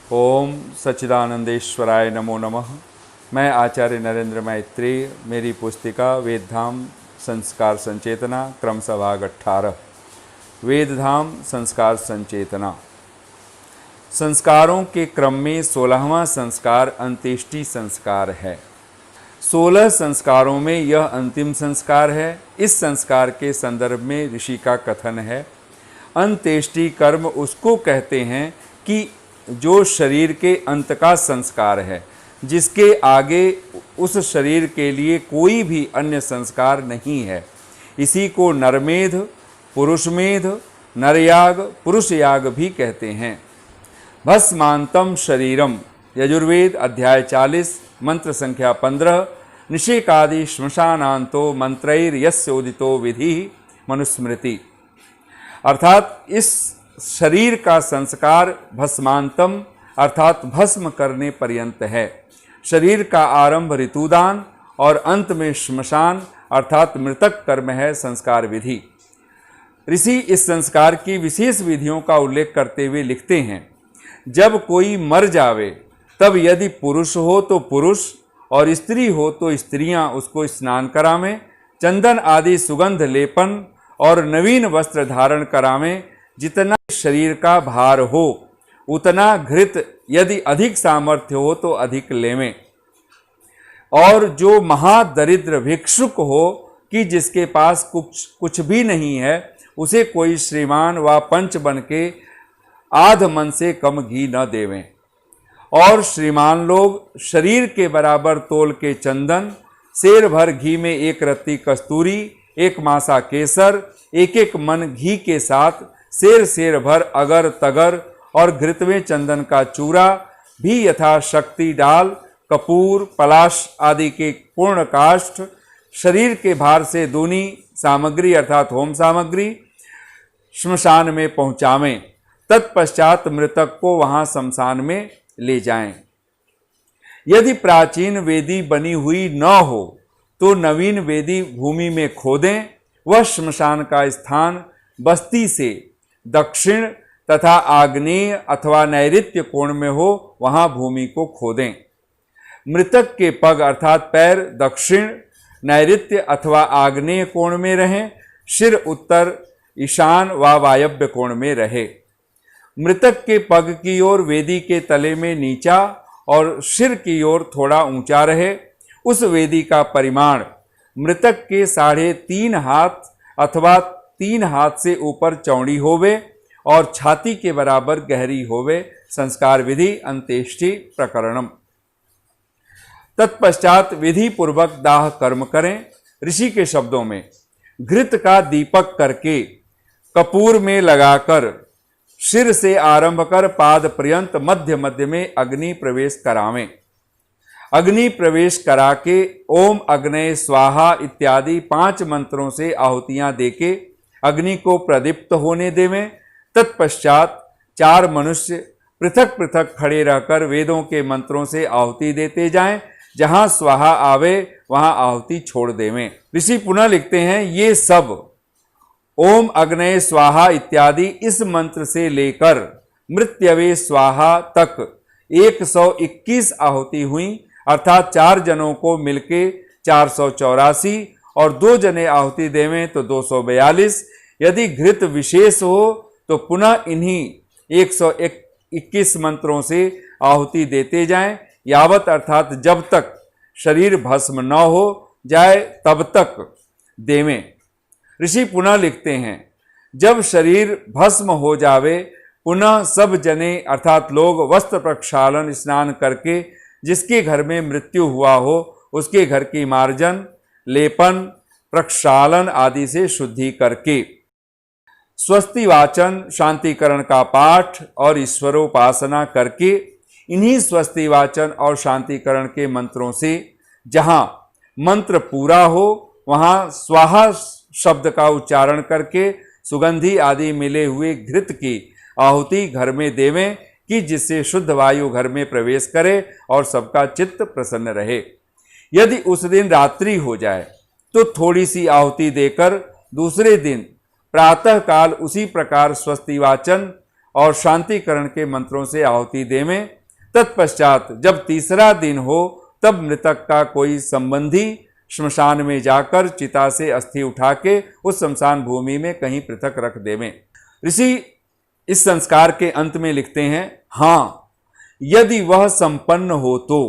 ओम सच्चिदानंदेश्वराय नमो नमः। मैं आचार्य नरेंद्र मैत्री। मेरी पुस्तिका वेदधाम संस्कार संचेतना क्रम भाग 18। वेदधाम संस्कार संचेतना। संस्कारों के क्रम में 16वां संस्कार अंत्येष्टि संस्कार है। 16 संस्कारों में यह अंतिम संस्कार है। इस संस्कार के संदर्भ में ऋषि का कथन है, अंत्येष्टि कर्म उसको कहते हैं कि जो शरीर के अंत का संस्कार है, जिसके आगे उस शरीर के लिए कोई भी अन्य संस्कार नहीं है। इसी को नरमेध, पुरुषमेध, नरयाग, पुरुष याग भी कहते हैं। भस्मांतम शरीरम, यजुर्वेद अध्याय 40 मंत्र संख्या 15। निषेकादि श्मशानांतो मंत्रैर्यस्योदितो विधि मनुस्मृति। अर्थात इस शरीर का संस्कार भस्मांतम अर्थात भस्म करने पर्यंत है। शरीर का आरंभ ऋतुदान और अंत में श्मशान अर्थात मृतक कर्म है संस्कार विधि। ऋषि इस संस्कार की विशेष विधियों का उल्लेख करते हुए लिखते हैं, जब कोई मर जावे तब यदि पुरुष हो तो पुरुष और स्त्री हो तो स्त्रियां उसको स्नान करावें, चंदन आदि सुगंध लेपन और नवीन वस्त्र धारण करावें। जितना शरीर का भार हो उतना घृत, यदि अधिक सामर्थ्य हो तो अधिक लेवें। और जो महादरिद्र भिक्षुक हो कि जिसके पास कुछ भी नहीं है, उसे कोई श्रीमान व पंच बन के आध मन से कम घी न देवें। और श्रीमान लोग शरीर के बराबर तोल के चंदन, सेर भर घी में 1 रत्ती कस्तूरी, 1 मासा केसर, 1 मन घी के साथ सेर भर अगर तगर और घृतवें चंदन का चूरा भी यथाशक्ति डाल, कपूर, पलाश आदि के पूर्ण काष्ठ, शरीर के भार से दूनी सामग्री अर्थात होम सामग्री श्मशान में पहुंचावें। तत्पश्चात मृतक को वहां शमशान में ले जाएं। यदि प्राचीन वेदी बनी हुई न हो तो नवीन वेदी भूमि में खोदें। वह श्मशान का स्थान बस्ती से दक्षिण तथा आग्नेय अथवा नैऋत्य कोण में हो, वहां भूमि को खोदें। मृतक के पग अर्थात पैर दक्षिण, नैऋत्य अथवा आग्नेय कोण में रहें। सिर उत्तर, ईशान व वायव्य कोण में रहे। मृतक के पग की ओर वेदी के तले में नीचा और सिर की ओर थोड़ा ऊंचा रहे। उस वेदी का परिमाण मृतक के 3.5 हाथ अथवा 3 हाथ से ऊपर चौड़ी होवे और छाती के बराबर गहरी होवे। संस्कार विधि अंत्येष्टि प्रकरणम। तत्पश्चात विधि पूर्वक दाह कर्म करें। ऋषि के शब्दों में, घृत का दीपक करके कपूर में लगाकर सिर से आरंभ कर पाद पर्यंत मध्य मध्य में अग्नि प्रवेश करावें। अग्नि प्रवेश करा के ओम अग्नये स्वाहा इत्यादि 5 मंत्रों से आहुतियां देके अग्नि को प्रदीप्त होने देवें। तत्पश्चात 4 मनुष्य पृथक पृथक खड़े रहकर वेदों के मंत्रों से आहुति देते जाएं। जहां स्वाहा आवे वहां आहुति छोड़ देवें। ऋषि पुनः लिखते हैं, ये सब ओम अग्नये स्वाहा इत्यादि इस मंत्र से लेकर मृत्यवे स्वाहा तक 121 आहुति हुई। अर्थात 4 जनों को मिलके 484 और 2 जने आहुति देवें तो 242। यदि घृत विशेष हो तो पुनः इन्हीं 121 मंत्रों से आहुति देते जाएं, यावत अर्थात जब तक शरीर भस्म न हो जाए तब तक देवें। ऋषि पुनः लिखते हैं, जब शरीर भस्म हो जावे पुनः सब जने अर्थात लोग वस्त्र प्रक्षालन स्नान करके जिसके घर में मृत्यु हुआ हो उसके घर की मार्जन, लेपन, प्रक्षालन आदि से शुद्धि करके स्वस्ति वाचन, शांतिकरण का पाठ और ईश्वरोपासना करके इन्हीं स्वस्ति वाचन और शांतिकरण के मंत्रों से जहाँ मंत्र पूरा हो वहाँ स्वाहा शब्द का उच्चारण करके सुगंधी आदि मिले हुए घृत की आहुति घर में देवें कि जिससे शुद्ध वायु घर में प्रवेश करे और सबका चित्त प्रसन्न रहे। यदि उस दिन रात्रि हो जाए तो थोड़ी सी आहुति देकर दूसरे दिन प्रातः काल उसी प्रकार स्वस्ति वाचन और शांतिकरण के मंत्रों से आहुति देवें तत्पश्चात जब तीसरा दिन हो तब मृतक का कोई संबंधी श्मशान में जाकर चिता से अस्थि उठा के उस शमशान भूमि में कहीं पृथक रख देवें। ऋषि इस संस्कार के अंत में लिखते हैं, हाँ, यदि वह संपन्न हो तो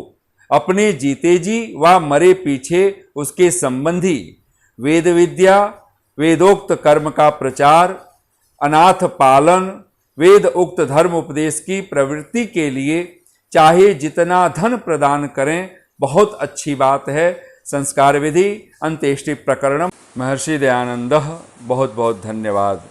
अपने जीते जी व मरे पीछे उसके संबंधी वेद विद्या, वेदोक्त कर्म का प्रचार, अनाथ पालन, वेद उक्त धर्म उपदेश की प्रवृत्ति के लिए चाहे जितना धन प्रदान करें, बहुत अच्छी बात है। संस्कार विधि अंत्येष्टि प्रकरणम। महर्षि दयानंद, बहुत बहुत धन्यवाद।